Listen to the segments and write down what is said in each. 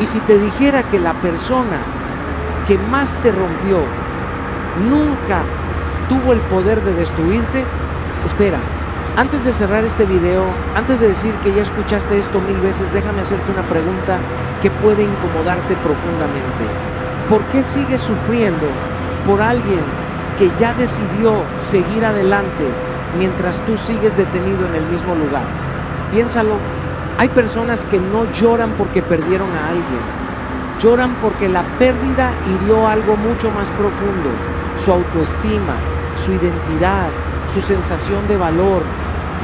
Y si te dijera que la persona que más te rompió nunca tuvo el poder de destruirte, espera, antes de cerrar este video, antes de decir que ya escuchaste esto 1000 veces, déjame hacerte una pregunta que puede incomodarte profundamente. ¿Por qué sigues sufriendo por alguien que ya decidió seguir adelante mientras tú sigues detenido en el mismo lugar? Piénsalo. Hay personas que no lloran porque perdieron a alguien, lloran porque la pérdida hirió algo mucho más profundo, su autoestima, su identidad, su sensación de valor.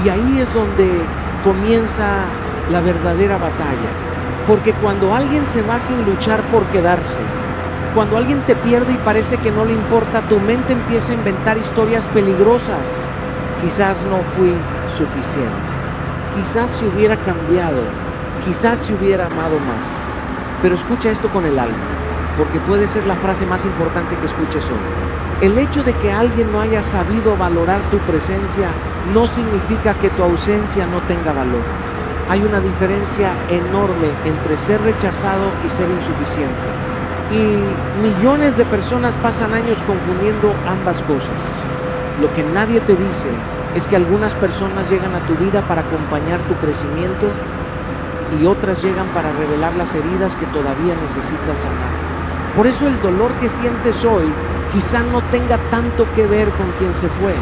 Y ahí es donde comienza la verdadera batalla. Porque cuando alguien se va sin luchar por quedarse, cuando alguien te pierde y parece que no le importa, tu mente empieza a inventar historias peligrosas. Quizás no fui suficiente. Quizás se hubiera cambiado, quizás se hubiera amado más. Pero escucha esto con el alma, porque puede ser la frase más importante que escuches hoy. El hecho de que alguien no haya sabido valorar tu presencia no significa que tu ausencia no tenga valor. Hay una diferencia enorme entre ser rechazado y ser insuficiente. Y millones de personas pasan años confundiendo ambas cosas. Lo que nadie te dice es que algunas personas llegan a tu vida para acompañar tu crecimiento y otras llegan para revelar las heridas que todavía necesitas sanar. Por eso el dolor que sientes hoy quizá no tenga tanto que ver con quien se fue.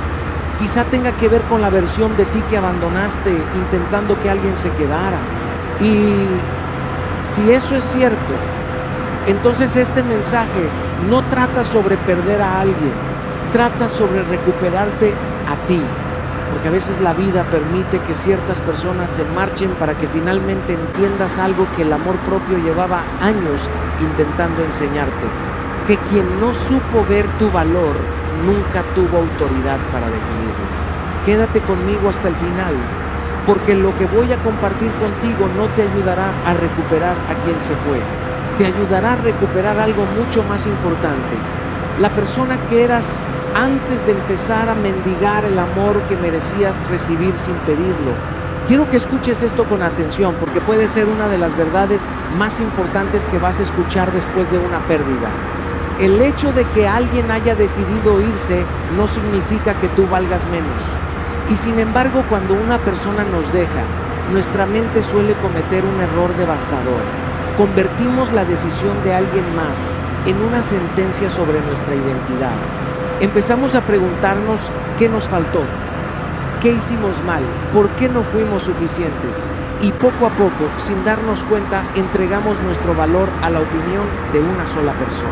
Quizá tenga que ver con la versión de ti que abandonaste intentando que alguien se quedara. Y si eso es cierto, entonces este mensaje no trata sobre perder a alguien, trata sobre recuperarte a ti. Porque a veces la vida permite que ciertas personas se marchen para que finalmente entiendas algo que el amor propio llevaba años intentando enseñarte. Que quien no supo ver tu valor nunca tuvo autoridad para definirlo. Quédate conmigo hasta el final, porque lo que voy a compartir contigo no te ayudará a recuperar a quien se fue. Te ayudará a recuperar algo mucho más importante. La persona que eras antes de empezar a mendigar el amor que merecías recibir sin pedirlo. Quiero que escuches esto con atención, porque puede ser una de las verdades más importantes que vas a escuchar después de una pérdida. El hecho de que alguien haya decidido irse no significa que tú valgas menos. Y sin embargo, cuando una persona nos deja, nuestra mente suele cometer un error devastador. Convertimos la decisión de alguien más en una sentencia sobre nuestra identidad. Empezamos a preguntarnos qué nos faltó, qué hicimos mal, por qué no fuimos suficientes. Y poco a poco, sin darnos cuenta, entregamos nuestro valor a la opinión de una sola persona.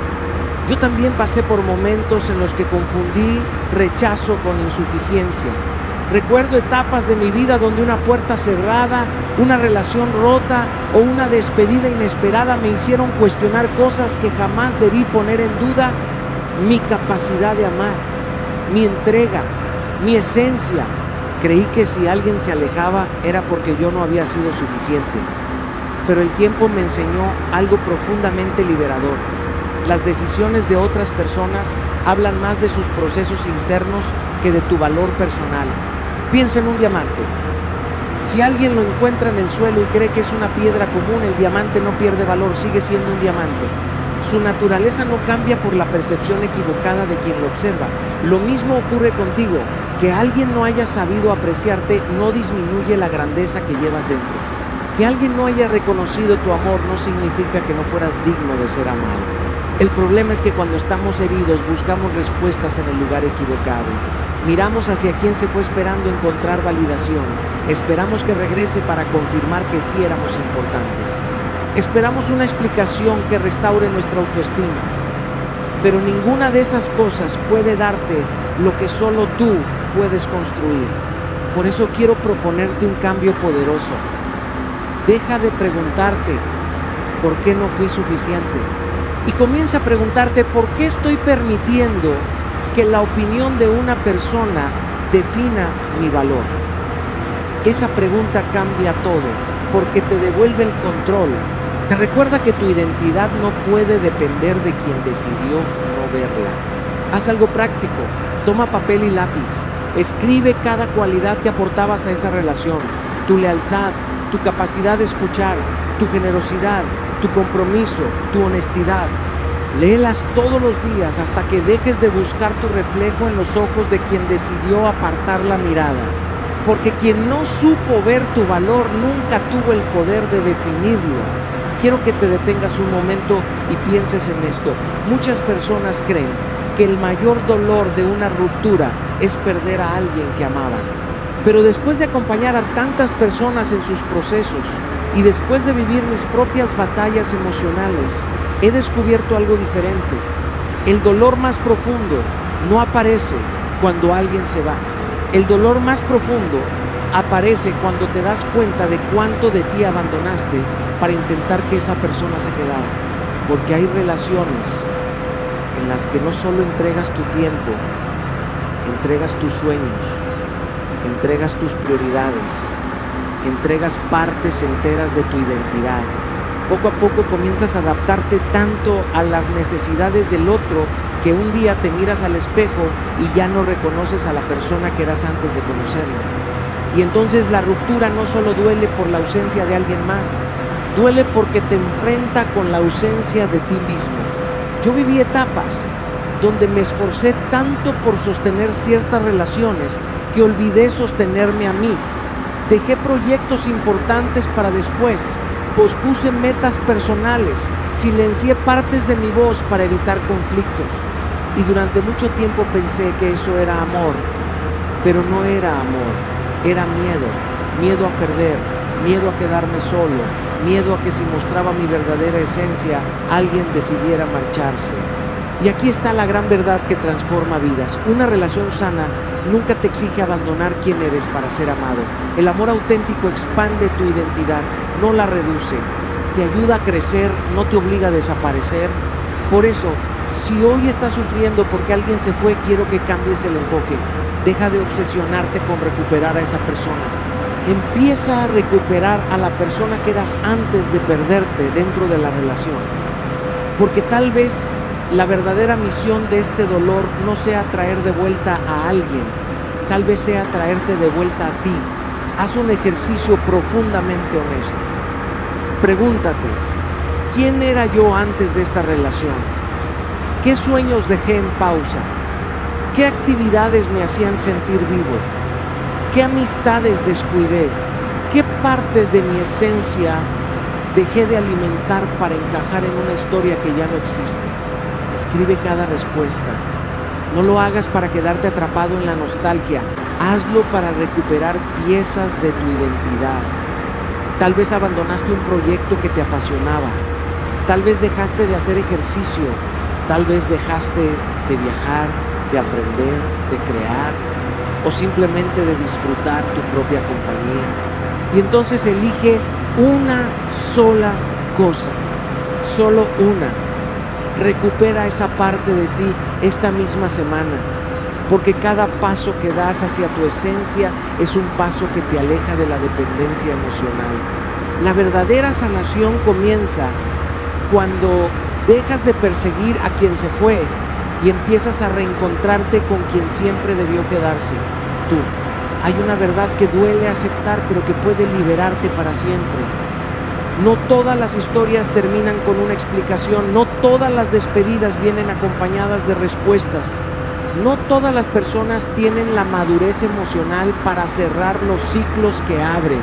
Yo también pasé por momentos en los que confundí rechazo con insuficiencia. Recuerdo etapas de mi vida donde una puerta cerrada, una relación rota o una despedida inesperada me hicieron cuestionar cosas que jamás debí poner en duda: mi capacidad de amar, mi entrega, mi esencia. Creí que si alguien se alejaba era porque yo no había sido suficiente. Pero el tiempo me enseñó algo profundamente liberador. Las decisiones de otras personas hablan más de sus procesos internos que de tu valor personal. Piensa en un diamante. Si alguien lo encuentra en el suelo y cree que es una piedra común, el diamante no pierde valor, sigue siendo un diamante. Su naturaleza no cambia por la percepción equivocada de quien lo observa. Lo mismo ocurre contigo. Que alguien no haya sabido apreciarte no disminuye la grandeza que llevas dentro. Que alguien no haya reconocido tu amor no significa que no fueras digno de ser amado. El problema es que cuando estamos heridos buscamos respuestas en el lugar equivocado. Miramos hacia quien se fue esperando encontrar validación. Esperamos que regrese para confirmar que sí éramos importantes. Esperamos una explicación que restaure nuestra autoestima. Pero ninguna de esas cosas puede darte lo que solo tú puedes construir. Por eso quiero proponerte un cambio poderoso. Deja de preguntarte ¿por qué no fui suficiente? Y comienza a preguntarte ¿por qué estoy permitiendo que la opinión de una persona defina mi valor? Esa pregunta cambia todo, porque te devuelve el control. Te recuerda que tu identidad no puede depender de quien decidió no verla. Haz algo práctico. Toma papel y lápiz. Escribe cada cualidad que aportabas a esa relación. Tu lealtad, tu capacidad de escuchar, tu generosidad, tu compromiso, tu honestidad. Léelas todos los días hasta que dejes de buscar tu reflejo en los ojos de quien decidió apartar la mirada. Porque quien no supo ver tu valor nunca tuvo el poder de definirlo. Quiero que te detengas un momento y pienses en esto. Muchas personas creen que el mayor dolor de una ruptura es perder a alguien que amaban. Pero después de acompañar a tantas personas en sus procesos y después de vivir mis propias batallas emocionales, he descubierto algo diferente. El dolor más profundo no aparece cuando alguien se va. El dolor más profundo aparece cuando te das cuenta de cuánto de ti abandonaste para intentar que esa persona se quedara. Porque hay relaciones en las que no solo entregas tu tiempo, entregas tus sueños, entregas tus prioridades, entregas partes enteras de tu identidad. Poco a poco comienzas a adaptarte tanto a las necesidades del otro que un día te miras al espejo y ya no reconoces a la persona que eras antes de conocerlo. Y entonces la ruptura no solo duele por la ausencia de alguien más, duele porque te enfrenta con la ausencia de ti mismo. Yo viví etapas donde me esforcé tanto por sostener ciertas relaciones que olvidé sostenerme a mí. Dejé proyectos importantes para después, pospuse metas personales, silencié partes de mi voz para evitar conflictos. Y durante mucho tiempo pensé que eso era amor, pero no era amor, era miedo, miedo a perder, miedo a quedarme solo, miedo a que si mostraba mi verdadera esencia, alguien decidiera marcharse. Y aquí está la gran verdad que transforma vidas. Una relación sana nunca te exige abandonar quién eres para ser amado. El amor auténtico expande tu identidad, no la reduce. Te ayuda a crecer, no te obliga a desaparecer. Por eso, si hoy estás sufriendo porque alguien se fue, quiero que cambies el enfoque. Deja de obsesionarte con recuperar a esa persona. Empieza a recuperar a la persona que eras antes de perderte dentro de la relación. Porque tal vez la verdadera misión de este dolor no sea traer de vuelta a alguien, tal vez sea traerte de vuelta a ti. Haz un ejercicio profundamente honesto. Pregúntate, ¿quién era yo antes de esta relación? ¿Qué sueños dejé en pausa? ¿Qué actividades me hacían sentir vivo? ¿Qué amistades descuidé? ¿Qué partes de mi esencia dejé de alimentar para encajar en una historia que ya no existe? Escribe cada respuesta. No lo hagas para quedarte atrapado en la nostalgia. Hazlo para recuperar piezas de tu identidad. Tal vez abandonaste un proyecto que te apasionaba. Tal vez dejaste de hacer ejercicio. Tal vez dejaste de viajar, de aprender, de crear o simplemente de disfrutar tu propia compañía. Y entonces elige una sola cosa, solo una. Recupera esa parte de ti esta misma semana, porque cada paso que das hacia tu esencia es un paso que te aleja de la dependencia emocional. La verdadera sanación comienza cuando dejas de perseguir a quien se fue y empiezas a reencontrarte con quien siempre debió quedarse, tú. Hay una verdad que duele aceptar, pero que puede liberarte para siempre. No todas las historias terminan con una explicación, no todas las despedidas vienen acompañadas de respuestas. No todas las personas tienen la madurez emocional para cerrar los ciclos que abren.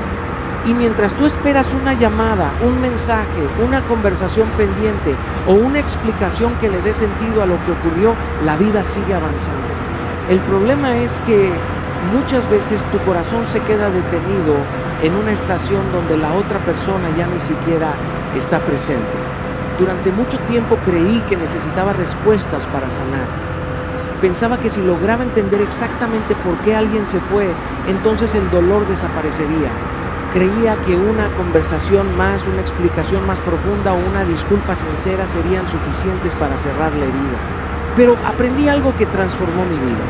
Y mientras tú esperas una llamada, un mensaje, una conversación pendiente o una explicación que le dé sentido a lo que ocurrió, la vida sigue avanzando. El problema es que muchas veces tu corazón se queda detenido en una estación donde la otra persona ya ni siquiera está presente. Durante mucho tiempo creí que necesitaba respuestas para sanar. Pensaba que si lograba entender exactamente por qué alguien se fue, entonces el dolor desaparecería. Creía que una conversación más, una explicación más profunda o una disculpa sincera serían suficientes para cerrar la herida. Pero aprendí algo que transformó mi vida.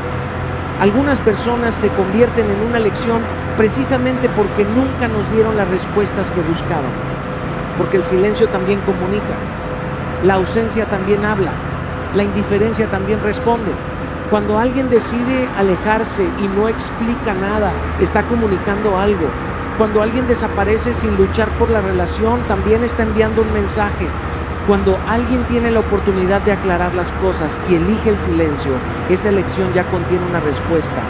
Algunas personas se convierten en una lección precisamente porque nunca nos dieron las respuestas que buscábamos. Porque el silencio también comunica, la ausencia también habla, la indiferencia también responde. Cuando alguien decide alejarse y no explica nada, está comunicando algo. Cuando alguien desaparece sin luchar por la relación, también está enviando un mensaje. Cuando alguien tiene la oportunidad de aclarar las cosas y elige el silencio, esa elección ya contiene una respuesta.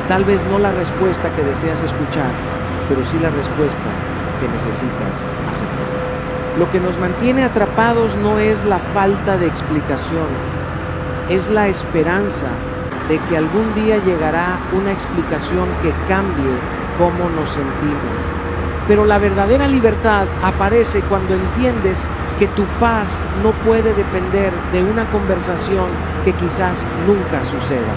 Tal vez no la respuesta que deseas escuchar, pero sí la respuesta que necesitas aceptar. Lo que nos mantiene atrapados no es la falta de explicación, es la esperanza de que algún día llegará una explicación que cambie cómo nos sentimos. Pero la verdadera libertad aparece cuando entiendes que tu paz no puede depender de una conversación que quizás nunca suceda.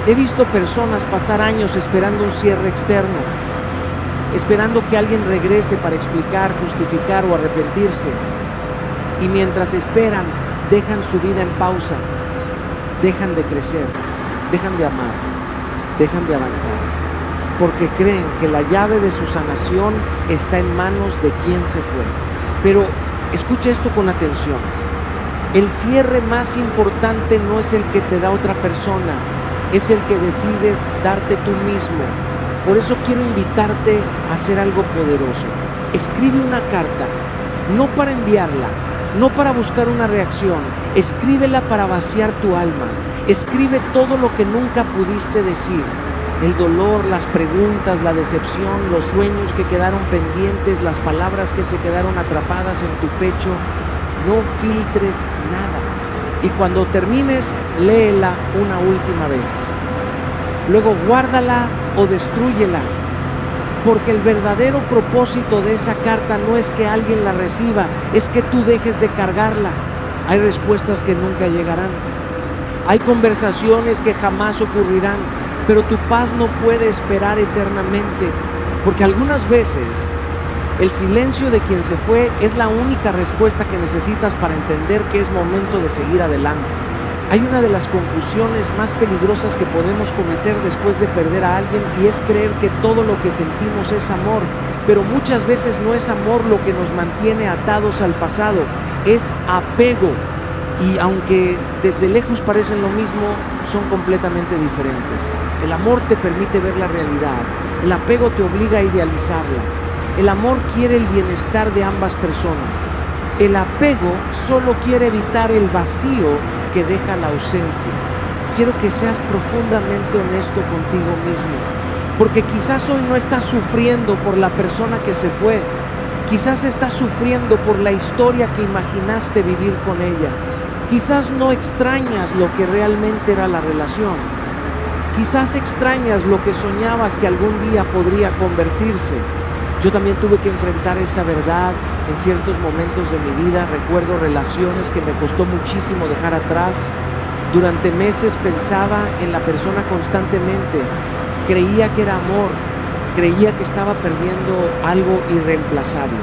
He visto personas pasar años esperando un cierre externo, esperando que alguien regrese para explicar, justificar o arrepentirse. Y mientras esperan, dejan su vida en pausa, dejan de crecer, dejan de amar, dejan de avanzar, porque creen que la llave de su sanación está en manos de quien se fue. Pero escucha esto con atención. El cierre más importante no es el que te da otra persona, es el que decides darte tú mismo. Por eso quiero invitarte a hacer algo poderoso. Escribe una carta, no para enviarla, no para buscar una reacción. Escríbela para vaciar tu alma. Escribe todo lo que nunca pudiste decir. El dolor, las preguntas, la decepción, los sueños que quedaron pendientes, las palabras que se quedaron atrapadas en tu pecho. No filtres nada. Y cuando termines, léela una última vez. Luego guárdala o destrúyela, porque el verdadero propósito de esa carta no es que alguien la reciba, es que tú dejes de cargarla. Hay respuestas que nunca llegarán, hay conversaciones que jamás ocurrirán, pero tu paz no puede esperar eternamente, porque algunas veces el silencio de quien se fue es la única respuesta que necesitas para entender que es momento de seguir adelante. Hay una de las confusiones más peligrosas que podemos cometer después de perder a alguien, y es creer que todo lo que sentimos es amor, pero muchas veces no es amor lo que nos mantiene atados al pasado, es apego. Y aunque desde lejos parecen lo mismo, son completamente diferentes. El amor te permite ver la realidad, el apego te obliga a idealizarla. El amor quiere el bienestar de ambas personas. El apego solo quiere evitar el vacío que deja la ausencia. Quiero que seas profundamente honesto contigo mismo, porque quizás hoy no estás sufriendo por la persona que se fue, quizás estás sufriendo por la historia que imaginaste vivir con ella. Quizás no extrañas lo que realmente era la relación, quizás extrañas lo que soñabas que algún día podría convertirse. Yo también tuve que enfrentar esa verdad en ciertos momentos de mi vida. Recuerdo relaciones que me costó muchísimo dejar atrás. Durante meses pensaba en la persona constantemente. Creía que era amor, creía que estaba perdiendo algo irreemplazable.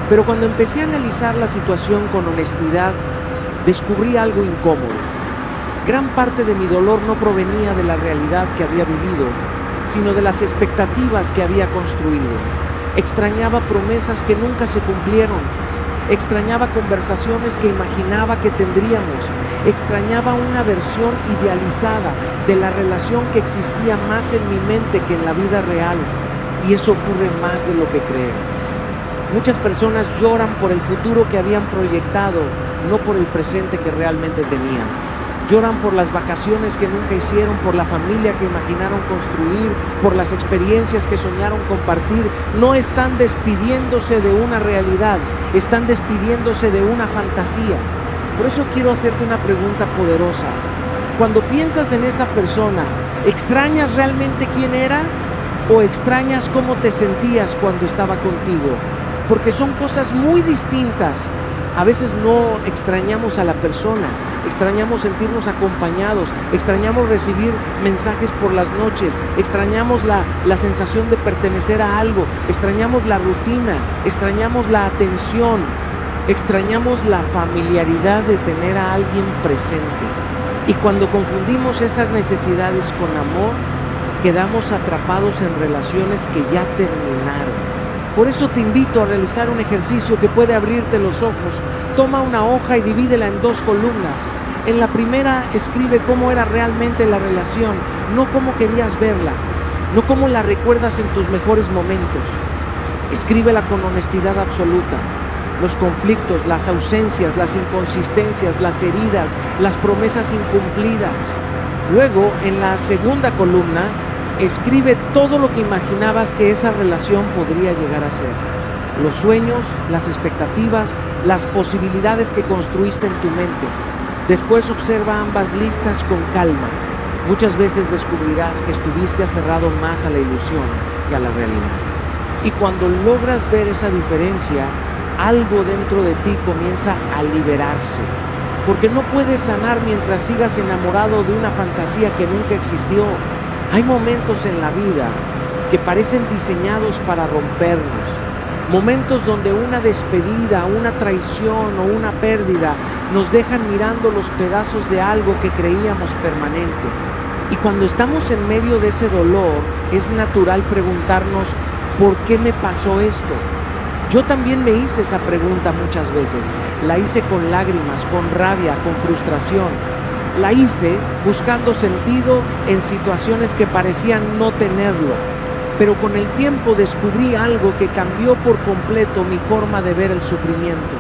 Pero cuando empecé a analizar la situación con honestidad, descubrí algo incómodo. Gran parte de mi dolor no provenía de la realidad que había vivido, sino de las expectativas que había construido. Extrañaba promesas que nunca se cumplieron. Extrañaba conversaciones que imaginaba que tendríamos. Extrañaba una versión idealizada de la relación que existía más en mi mente que en la vida real. Y eso ocurre más de lo que creemos. Muchas personas lloran por el futuro que habían proyectado, no por el presente que realmente tenían. Lloran por las vacaciones que nunca hicieron, por la familia que imaginaron construir, por las experiencias que soñaron compartir. No están despidiéndose de una realidad, están despidiéndose de una fantasía. Por eso quiero hacerte una pregunta poderosa. Cuando piensas en esa persona, ¿extrañas realmente quién era? ¿O extrañas cómo te sentías cuando estaba contigo? Porque son cosas muy distintas. A veces no extrañamos a la persona, extrañamos sentirnos acompañados, extrañamos recibir mensajes por las noches, extrañamos la sensación de pertenecer a algo, extrañamos la rutina, extrañamos la atención, extrañamos la familiaridad de tener a alguien presente. Y cuando confundimos esas necesidades con amor, quedamos atrapados en relaciones que ya terminaron. Por eso te invito a realizar un ejercicio que puede abrirte los ojos. Toma una hoja y divídela en 2 columnas. En la primera escribe cómo era realmente la relación, no cómo querías verla, no cómo la recuerdas en tus mejores momentos. Escríbela con honestidad absoluta. Los conflictos, las ausencias, las inconsistencias, las heridas, las promesas incumplidas. Luego, en la segunda columna, escribe todo lo que imaginabas que esa relación podría llegar a ser. Los sueños, las expectativas, las posibilidades que construiste en tu mente. Después observa ambas listas con calma. Muchas veces descubrirás que estuviste aferrado más a la ilusión que a la realidad. Y cuando logras ver esa diferencia, algo dentro de ti comienza a liberarse. Porque no puedes sanar mientras sigas enamorado de una fantasía que nunca existió. Hay momentos en la vida que parecen diseñados para rompernos. Momentos donde una despedida, una traición o una pérdida nos dejan mirando los pedazos de algo que creíamos permanente. Y cuando estamos en medio de ese dolor, es natural preguntarnos, ¿por qué me pasó esto? Yo también me hice esa pregunta muchas veces. La hice con lágrimas, con rabia, con frustración. La hice buscando sentido en situaciones que parecían no tenerlo. Pero con el tiempo descubrí algo que cambió por completo mi forma de ver el sufrimiento.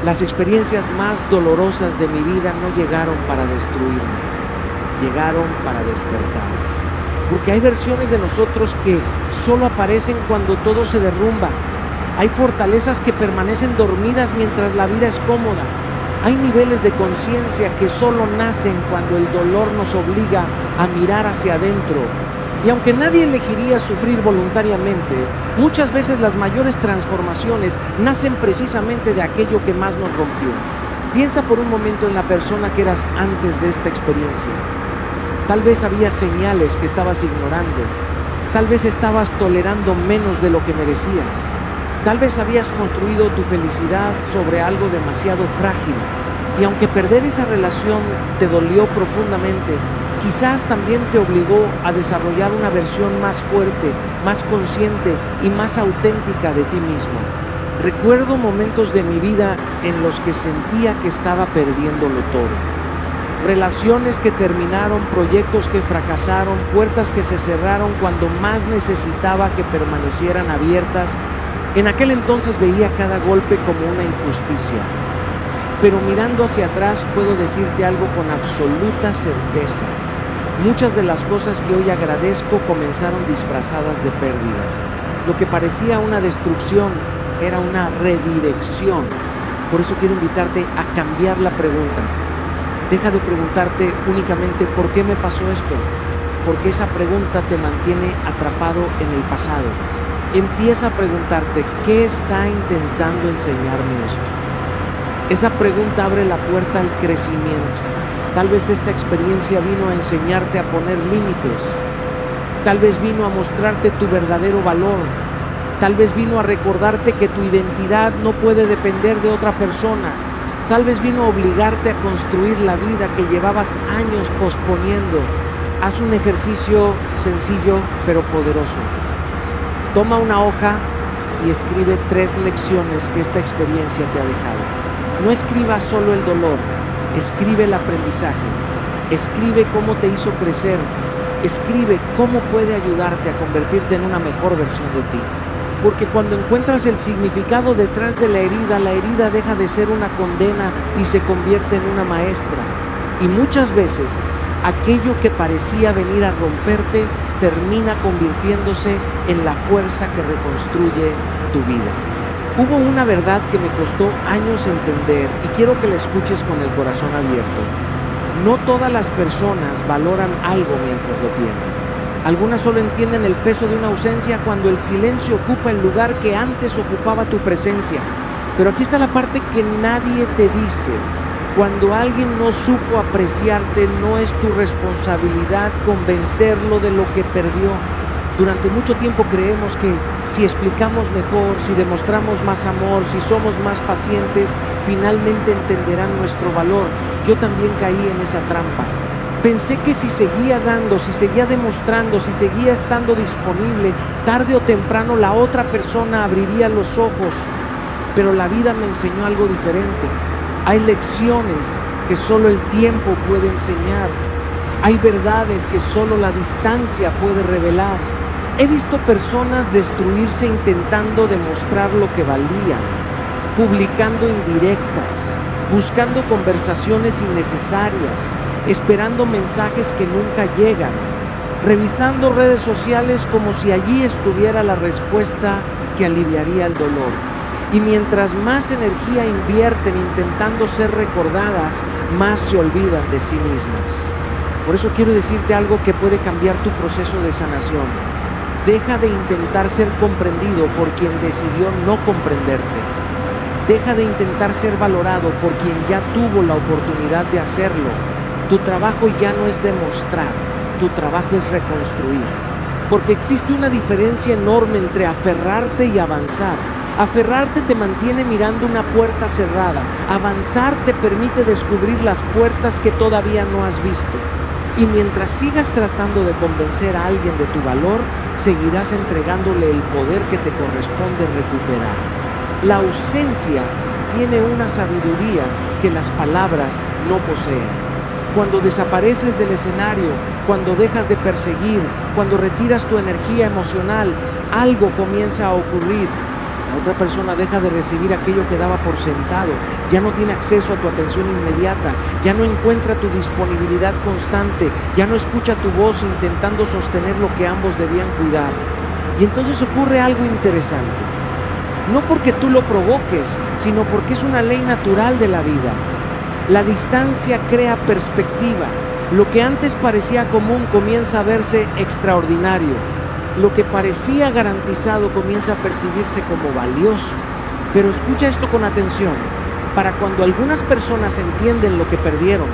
Las experiencias más dolorosas de mi vida no llegaron para destruirme, llegaron para despertarme. Porque hay versiones de nosotros que solo aparecen cuando todo se derrumba. Hay fortalezas que permanecen dormidas mientras la vida es cómoda. Hay niveles de conciencia que solo nacen cuando el dolor nos obliga a mirar hacia adentro. Y aunque nadie elegiría sufrir voluntariamente, muchas veces las mayores transformaciones nacen precisamente de aquello que más nos rompió. Piensa por un momento en la persona que eras antes de esta experiencia. Tal vez había señales que estabas ignorando. Tal vez estabas tolerando menos de lo que merecías. Tal vez habías construido tu felicidad sobre algo demasiado frágil. Y aunque perder esa relación te dolió profundamente, quizás también te obligó a desarrollar una versión más fuerte, más consciente y más auténtica de ti mismo. Recuerdo momentos de mi vida en los que sentía que estaba perdiéndolo todo. Relaciones que terminaron, proyectos que fracasaron, puertas que se cerraron cuando más necesitaba que permanecieran abiertas. En aquel entonces veía cada golpe como una injusticia. Pero mirando hacia atrás puedo decirte algo con absoluta certeza. Muchas de las cosas que hoy agradezco comenzaron disfrazadas de pérdida. Lo que parecía una destrucción era una redirección. Por eso quiero invitarte a cambiar la pregunta. Deja de preguntarte únicamente ¿por qué me pasó esto? Porque esa pregunta te mantiene atrapado en el pasado. Empieza a preguntarte ¿qué está intentando enseñarme esto? Esa pregunta abre la puerta al crecimiento. Tal vez esta experiencia vino a enseñarte a poner límites. Tal vez vino a mostrarte tu verdadero valor. Tal vez vino a recordarte que tu identidad no puede depender de otra persona. Tal vez vino a obligarte a construir la vida que llevabas años posponiendo. Haz un ejercicio sencillo pero poderoso. Toma una hoja y escribe 3 lecciones que esta experiencia te ha dejado. No escribas solo el dolor, escribe el aprendizaje, escribe cómo te hizo crecer, escribe cómo puede ayudarte a convertirte en una mejor versión de ti. Porque cuando encuentras el significado detrás de la herida deja de ser una condena y se convierte en una maestra. Y muchas veces, aquello que parecía venir a romperte termina convirtiéndose en la fuerza que reconstruye tu vida. Hubo una verdad que me costó años entender y quiero que la escuches con el corazón abierto. No todas las personas valoran algo mientras lo tienen. Algunas solo entienden el peso de una ausencia cuando el silencio ocupa el lugar que antes ocupaba tu presencia. Pero aquí está la parte que nadie te dice. Cuando alguien no supo apreciarte, no es tu responsabilidad convencerlo de lo que perdió. Durante mucho tiempo creemos que si explicamos mejor, si demostramos más amor, si somos más pacientes, finalmente entenderán nuestro valor. Yo también caí en esa trampa. Pensé que si seguía dando, si seguía demostrando, si seguía estando disponible, tarde o temprano la otra persona abriría los ojos. Pero la vida me enseñó algo diferente. Hay lecciones que solo el tiempo puede enseñar. Hay verdades que solo la distancia puede revelar. He visto personas destruirse intentando demostrar lo que valían, publicando indirectas, buscando conversaciones innecesarias, esperando mensajes que nunca llegan, revisando redes sociales como si allí estuviera la respuesta que aliviaría el dolor. Y mientras más energía invierten intentando ser recordadas, más se olvidan de sí mismas. Por eso quiero decirte algo que puede cambiar tu proceso de sanación. Deja de intentar ser comprendido por quien decidió no comprenderte. Deja de intentar ser valorado por quien ya tuvo la oportunidad de hacerlo. Tu trabajo ya no es demostrar, tu trabajo es reconstruir. Porque existe una diferencia enorme entre aferrarte y avanzar. Aferrarte te mantiene mirando una puerta cerrada. Avanzar te permite descubrir las puertas que todavía no has visto. Y mientras sigas tratando de convencer a alguien de tu valor, seguirás entregándole el poder que te corresponde recuperar. La ausencia tiene una sabiduría que las palabras no poseen. Cuando desapareces del escenario, cuando dejas de perseguir, cuando retiras tu energía emocional, algo comienza a ocurrir. La otra persona deja de recibir aquello que daba por sentado, ya no tiene acceso a tu atención inmediata, ya no encuentra tu disponibilidad constante, ya no escucha tu voz intentando sostener lo que ambos debían cuidar. Y entonces ocurre algo interesante. No porque tú lo provoques, sino porque es una ley natural de la vida. La distancia crea perspectiva. Lo que antes parecía común comienza a verse extraordinario. Lo que parecía garantizado comienza a percibirse como valioso. Pero escucha esto con atención. Para cuando algunas personas entienden lo que perdieron,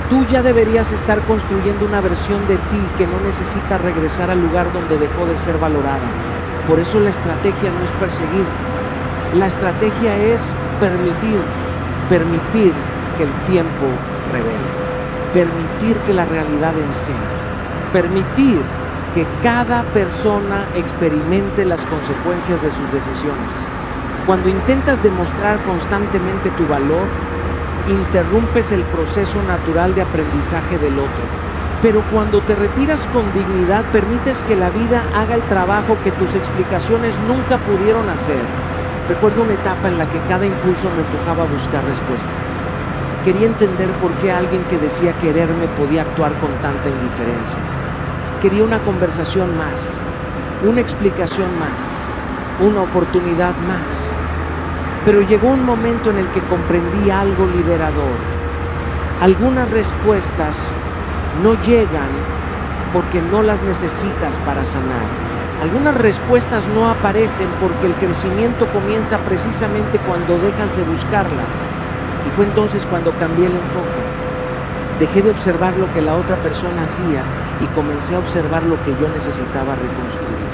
tú ya deberías estar construyendo una versión de ti que no necesita regresar al lugar donde dejó de ser valorada. Por eso la estrategia no es perseguir. La estrategia es permitir que el tiempo revele, permitir que la realidad enseñe, permitir que cada persona experimente las consecuencias de sus decisiones. Cuando intentas demostrar constantemente tu valor, interrumpes el proceso natural de aprendizaje del otro. Pero cuando te retiras con dignidad, permites que la vida haga el trabajo que tus explicaciones nunca pudieron hacer. Recuerdo una etapa en la que cada impulso me empujaba a buscar respuestas. Quería entender por qué alguien que decía quererme podía actuar con tanta indiferencia. Quería una conversación más, una explicación más, una oportunidad más. Pero llegó un momento en el que comprendí algo liberador. Algunas respuestas no llegan porque no las necesitas para sanar. Algunas respuestas no aparecen porque el crecimiento comienza precisamente cuando dejas de buscarlas. Y fue entonces cuando cambié el enfoque. Dejé de observar lo que la otra persona hacía y comencé a observar lo que yo necesitaba reconstruir.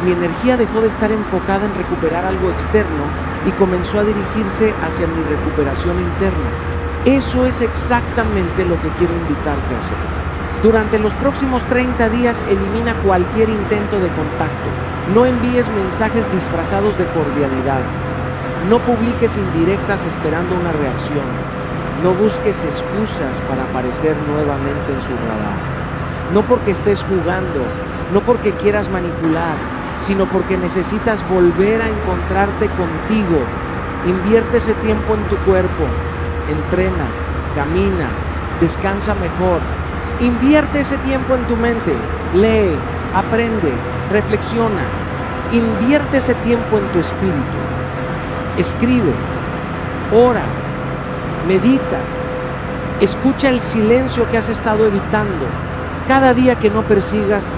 Mi energía dejó de estar enfocada en recuperar algo externo y comenzó a dirigirse hacia mi recuperación interna. Eso es exactamente lo que quiero invitarte a hacer. Durante los próximos 30 días elimina cualquier intento de contacto. No envíes mensajes disfrazados de cordialidad. No publiques indirectas esperando una reacción. No busques excusas para aparecer nuevamente en su radar. No porque estés jugando, no porque quieras manipular, sino porque necesitas volver a encontrarte contigo. Invierte ese tiempo en tu cuerpo. Entrena, camina, descansa mejor. Invierte ese tiempo en tu mente. Lee, aprende, reflexiona. Invierte ese tiempo en tu espíritu. Escribe, ora, medita, escucha el silencio que has estado evitando. Cada día que no persigas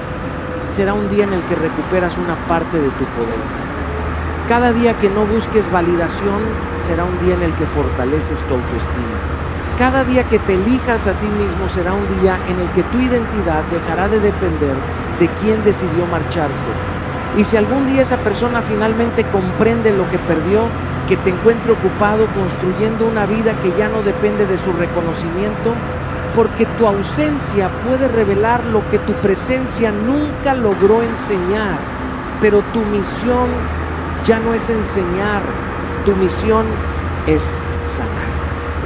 será un día en el que recuperas una parte de tu poder. Cada día que no busques validación será un día en el que fortaleces tu autoestima. Cada día que te elijas a ti mismo será un día en el que tu identidad dejará de depender de quién decidió marcharse. Y si algún día esa persona finalmente comprende lo que perdió, que te encuentre ocupado construyendo una vida que ya no depende de su reconocimiento, porque tu ausencia puede revelar lo que tu presencia nunca logró enseñar. Pero tu misión ya no es enseñar, tu misión es sanar.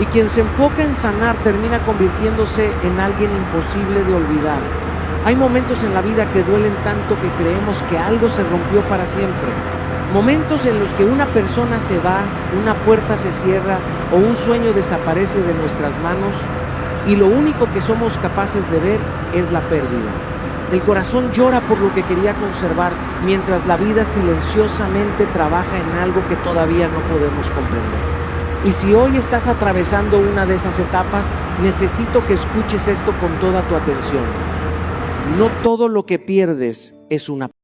Y quien se enfoca en sanar termina convirtiéndose en alguien imposible de olvidar. Hay momentos en la vida que duelen tanto que creemos que algo se rompió para siempre. Momentos en los que una persona se va, una puerta se cierra o un sueño desaparece de nuestras manos y lo único que somos capaces de ver es la pérdida. El corazón llora por lo que quería conservar, mientras la vida silenciosamente trabaja en algo que todavía no podemos comprender. Y si hoy estás atravesando una de esas etapas, necesito que escuches esto con toda tu atención. No todo lo que pierdes es una